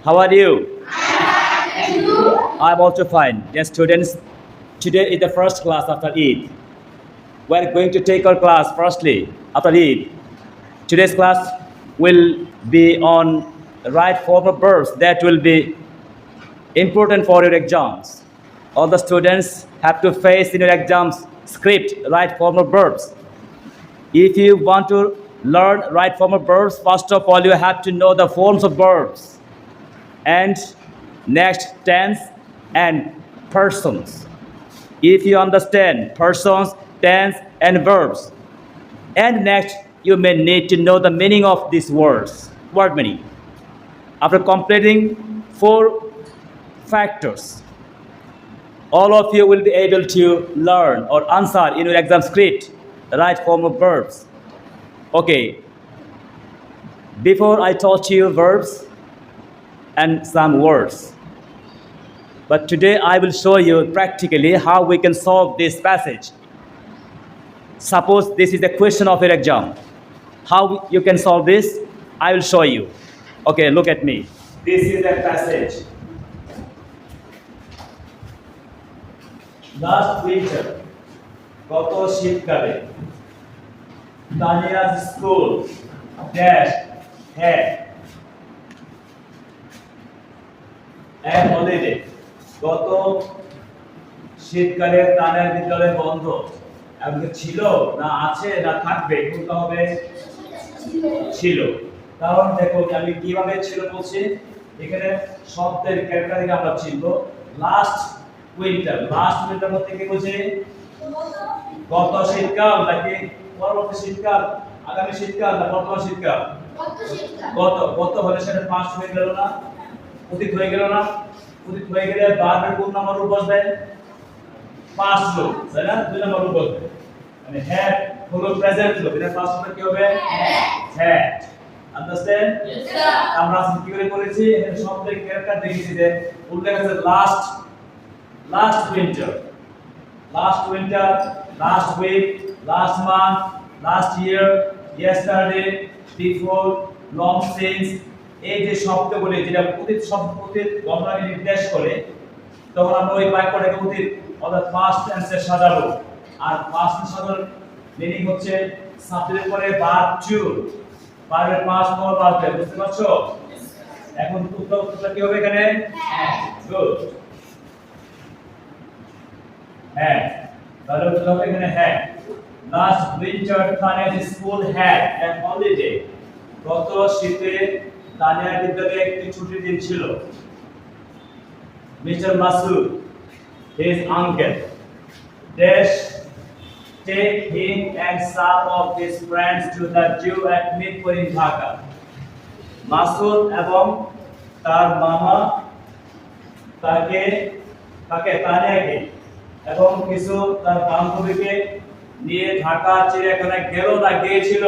How are you? I'm also fine. Yes, students, today is the first class after Eid. We're going to take our class firstly after Eid. Today's class will be on right form of verbs that will be important for your exams. All the students have to face in your exams script right form of verbs. If you want to learn right form of verbs, first of all you have to know the forms of verbs and next tense and persons. If you understand persons, tense, and verbs, and next you may need to know the meaning of these words, word meaning. After completing four factors, all of you will be able to learn or answer in your exam script the right form of verbs. Okay, before I taught you verbs and some words, but today I will show you practically how we can solve this passage. Suppose this is the question of your exam. How you can solve this? I will show you. Okay, look at me. This is the passage. Last winter, গত শীতকালে, Tania's school dash had an holiday. গত শীতকালে তানিয়ার বিদ্যালয় বন্ধ। এবং ছিল না আছে না থাকবে কোনটা হবে? ছিল। কারণ দেখো আমি কিভাবে ছিল বলছি, এখানে শব্দের ক্যারেক্টারিং আমরা চিনব। লাস্ট উইন্টার মধ্যে কি বলছে? গত শীতকাল নাকি পরবর্তী শীতকাল, আগামী শীতকাল না বর্তমান শীতকাল? গত হলে সেটা পাস্ট হয়ে গেল না, অতীত হয়ে গেল না। অতীত হয়ে গেলে ভার্বের কোন নাম্বার রূপ বসবে? পাস্ট রূপ, তাই না? দুই নাম্বার রূপ বসবে। মানে হ্যাড হলো প্রেজেন্ট রূপ, এটা পাস্ট রূপে কি হবে? হ্যাড। আন্ডারস্ট্যান্ড? Yes sir. আমরা আজকে কি করে করেছি? এখানে শব্দের ক্যারেক্টার দেখিয়েছি যে উল্লেখ আছে last winter, last week, last month, last year, yesterday, before, long since, এই যে শব্দগুলি যেটা অতীত ঘটনাকে নির্দেশ করে, তখন আমরা ওই বাক্যটাকে অতীত অর্থাৎ পাস্ট টেন্সে সাজাবো। আর পাস্ট টেন্স সাজানোর মিনিং হচ্ছে সাবজেক্টের পরে ভার্ব টু, ভার্বের পাস্ট ফর্ম আসবে, বুঝতে পারছো? এখন উত্তরটা কি হবে এখানে? গুড। হ্যাঁ, তাহলে উত্তর হবে এখানে হ্যাঁ। Last winter Tania's school had an holiday. গত শীতে তানিয়ার বিদ্যালয়ে একটি ছুটির দিন ছিল। Mister Masud, his uncle, dash take him and some of his friends to the Jew at Midpur in Dhaka. Masud এবং তার মামা তানিয়াকে এবং কিছু তার বান্ধবীকে নিয়ে ঢাকা চিড়িয়াখানায় গেল না গিয়েছিল?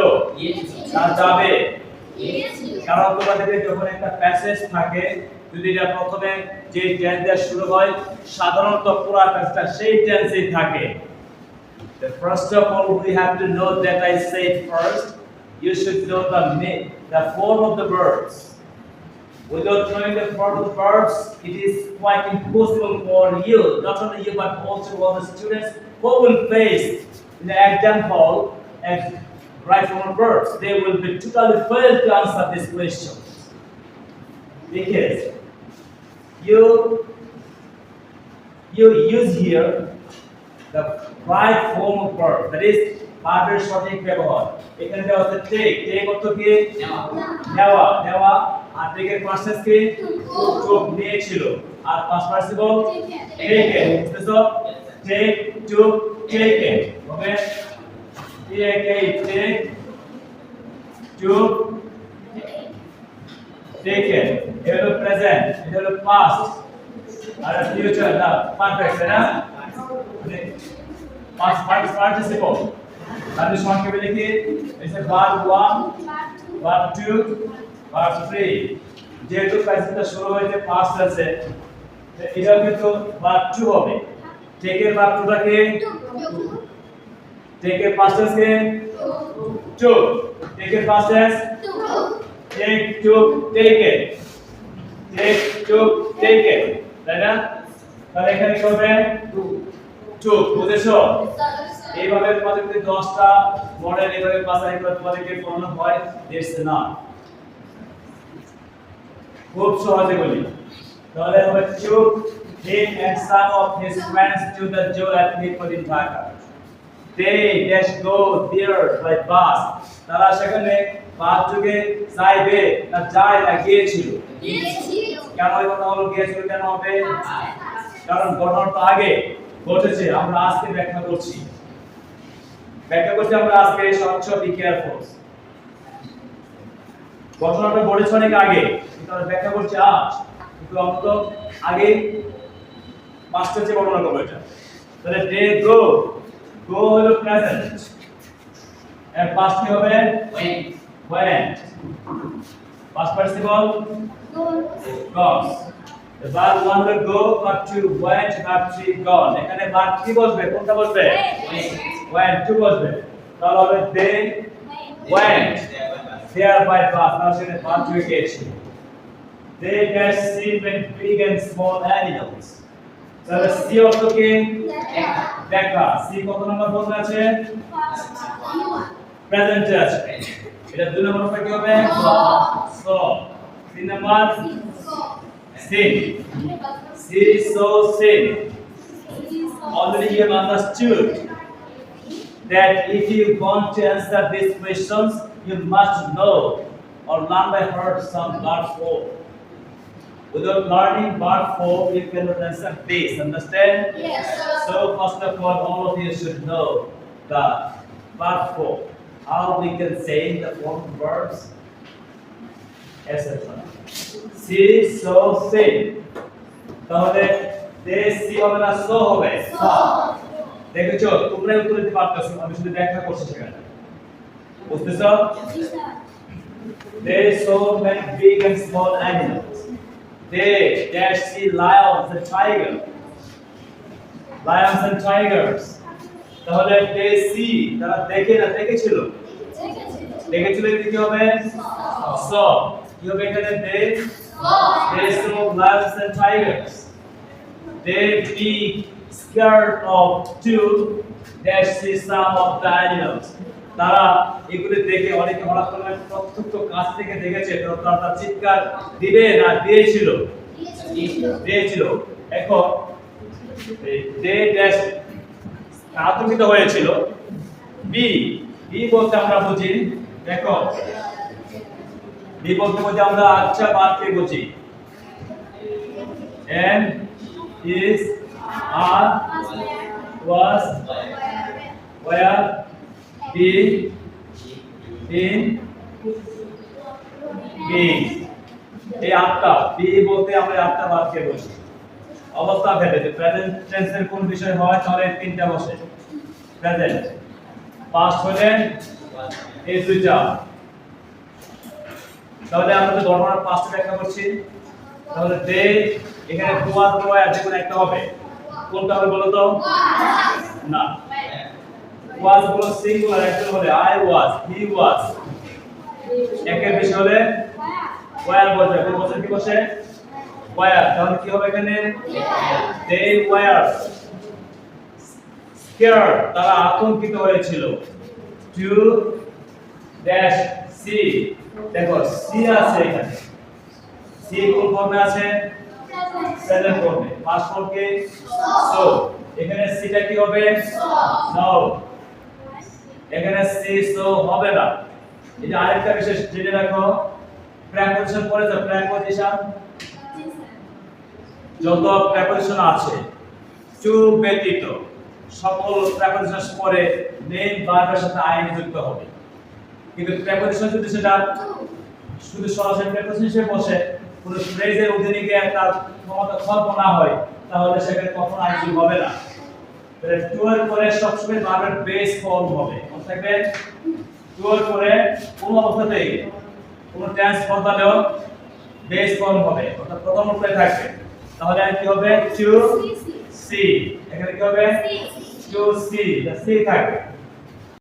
না যাবে। কারণ তোমাদের যখন একটা প্যাসেজ থাকে, যদি এটা প্রথমে যে টেন্স দিয়ে শুরু হয়, সাধারণত পুরো প্যাসেজটা সেই টেন্সেই থাকে। First of all, we have to know that I said first, you should know the form of the verbs. Without knowing the form of the verbs, it is quite impossible for you, not only you but also all the students who will face in the exam hall and right form of verbs. They will be totally failed to answer this question because you use here the right form of verb, that is ভার্বের সঠিক ব্যবহার। এখানে দেওয়া আছে take অর্থ কি? নেওয়া। আর টেকের past tense কি? টুক, নিয়েছিল। আর পাস্ট পার্টিসিপল টেকেন, বুঝছো? টেক, টুক, টেকেন। ওকে, টেক, টুক, টেকেন। এটা হলো প্রেজেন্ট, এটা হলো পাস্ট, আর ফিউচার না পারফেক্ট, তাই না? পাস্ট পার্টিসিপল তাহলে সংক্ষেপে লিখি, এসে ভার্ব 1, ভার্ব 2, ভার্ব 3। যেহেতু প্যাসেজটা শুরু হয়েছে পাস্ট টেন্সে, এটা কিন্তু ভার্ব 2 হবে। টেকের ভার্ব 2 টাকে টেকের পাস্ট টেন্স কে টু, টেকের past tense take, took, taken. taken তাই না তাহলে এখানে কি হবে took বুঝেছো এইভাবে তোমাদেরকে 10টা মডেল এইভাবে বাছাই করে তোমাদেরকে পড়ানো হয় দিস না খুব সহজে বলি তাহলে হবে took him and some of his friends to the zoo at Nipur in Dhaka they dash go there by bus তারা সেখানে বাস যোগে যাইবে না যায় না গিয়েছিল কেন এই কথা হলো গিয়েছিল কেন হবে কারণ ঘটনাটা আগে ঘটেছে আমরা আজকে ব্যাখ্যা করছি আমরা আজকে স্বচ্ছ বি কেয়ারফুল ঘটনাটা ঘটেছে অনেক আগে কিন্তু আমরা ব্যাখ্যা করছি আজ কিন্তু আমরা তো আগে পাস্ট টেন্সে বর্ণনা করব এটা তাহলে দে গো হলো প্রেজেন্ট এর পাস্ট কি হবে went past participle goes the verb one will go verb two went verb three gone এখানে verb কি বসবে কোনটা বসবে went টু বসবে তাহলে হবে they went there by bus না সেটা verb two গিয়েছে they dash see when big and small animals তাহলে সি অর্থ কি দেখা সি কত নম্বর বলতে আছে প্রেজেন্ট আছে এটা দুই নম্বর কি হবে সো তিন নম্বর seen see so seen already you have understood that if you want to answer these questions you must know or learn by heart some verb form without learning verb form you cannot answer this understand Yes so first of all of you should know the verb form how we can say the form verbs etc see so say তাহলে they see হবে না so হবে দেখেছো তোমরা উত্তর দিতে পারতেছো আমি শুধু ব্যাখ্যা করছি সেখানে বুঝতেছো they saw many big and small animals they dash see lions and tigers তাহলে they see তারা দেখে না দেখেছিল কি হবে saw কি হবে এখানে they saw lions and tigers they be scared of two dash see some of the animals তারা এগুলো দেখে অনেকে হঠাৎ করে প্রত্যক্ষ কাছ থেকে দেখেছে তো তারা চিৎকার দিবে না দিয়েছিল এখন they dash আতঙ্কিত হয়েছিল বি বলতে আমরা বুঝি দেখো বি বলতে আমরা আচ্ছা বাদকে বুঝি and is are was where be in being এই আটটা বি বলতে আমরা আটটা বাদকে বুঝি অবস্থা ভেদে যে প্রেজেন্ট টেন্সের কোন বিষয় হয় তাহলে তিনটা বসে প্রেজেন্ট পাস্ট হলে এই দুইটা তাহলে আমরা যে ঘটনার পাস্ট ব্যাখ্যা করছি তাহলে দে এখানে ওয়াজ আর যে কোনো একটা হবে কোনটা হবে বলো তো না ওয়াজ হলো সিঙ্গুলার একটা হলে আই ওয়াজ হি ওয়াজ একের বেশি হলে ওয়্যার বসবে কোন বসে কি বসে ওয়্যার তাহলে কি হবে এখানে they were scared তারা আতঙ্কিত হয়েছিল to dash see দেখো সি আছে এখানে সি কোন ফর্মে আছে প্রেজেন্ট ফর্মে পাস্ট ফর্মে সো এখানে সিটা কি হবে নো এখানে সি সো হবে না এটা আরেকটা বিশেষ জেনে রাখো প্রিপোজিশন পড়ে তো প্রিপোজিশন যত প্রিপোজিশন আছে টু ব্যতীত সকল প্রিপোজিশন পরে মেইন ভার্বের সাথে আইএনজি যুক্ত হবে কিন্তু প্রিপোজিশন যদি সেটা শুধু সরাসরি প্রিপোজিশন হিসেবে বসে পুরো ফ্রেজের অধীনে গিয়ে একটা ক্ষমতা খর্ব না হয় তাহলে সেখানে কখনো আইএনজি হবে না তাহলে টু এর পরে সবসময় ভার্বের বেস ফর্ম হবে মনে থাকবে টু এর পরে কোন অবস্থাতেই কোন টেন্স বদলালেও বেস ফর্ম হবে অর্থাৎ প্রথম রূপে থাকবে তাহলে কি হবে টু সি এখানে কি হবে টু সি দ্য সি থাকবে